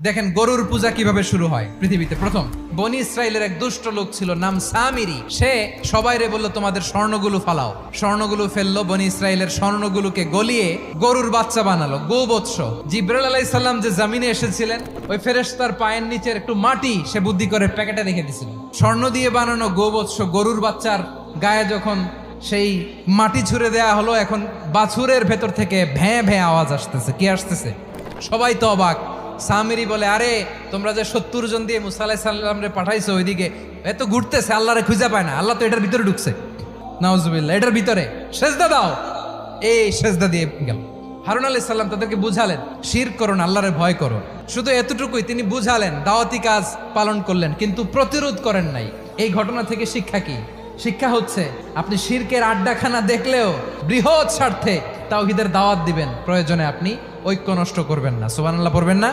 দেখেন গরুর পূজা কিভাবে শুরু হয় পৃথিবীতে প্রথম। বনি ইসরায়েলের এক দুষ্ট লোক ছিল, নাম সামিরি। সে সবাইরে বললো তোমাদের স্বর্ণগুলো ফালাও। স্বর্ণগুলো ফেললো, বনি ইসরায়েলের স্বর্ণগুলোকে গলিয়ে গরুর বাচ্চা বানালো, গোবৎস। জিব্রাইল আলাইহিস সালাম যে জমিনে এসেছিলেন, ওই ফেরেশতার পায়ের নিচের একটু মাটি সে বুদ্ধি করে প্যাকেটে রেখে দিছিল। স্বর্ণ দিয়ে বানানো গোবৎস গরুর বাচ্চার গায়ে যখন সেই মাটি ছুঁড়ে দেয়া হলো, এখন বাছুরের ভেতর থেকে ভ্যাঁ ভ্যাঁ আওয়াজ আসতেছে। কি আসতেছে? সবাই তো অবাক। সামিরি বলে, আরে তোমরা যে 70 জন দিয়ে মুসা আলাইহিস সালাম রে পাঠাইছো, ওইদিকে এত ঘুরতেছে, আল্লাহরে খুঁজে পায় না। আল্লাহ তো এটার ভিতরে ঢুকছে, নাউজুবিল্লাহ, এটার ভিতরে সেজদা দাও। এই সেজদা দিয়ে গেল। হারুন আলাইহিস সালাম তাদেরকে বুঝালেন, শিরক করো না, আল্লাহরে ভয় করো। শুধু এতটুকুই তিনি বুঝালেন, দাওয়াতি কাজ পালন করলেন, কিন্তু প্রতিরোধ করেন নাই। এই ঘটনা থেকে শিক্ষা কি? শিক্ষা হচ্ছে, আপনি শিরকের আড্ডাখানা দেখলেও বৃহৎ স্বার্থে তাওহীদের দাওয়াত দিবেন, প্রয়োজনে আপনি ঐক্য নষ্ট করবেন না। সুবহানাল্লাহ পড়বেন না?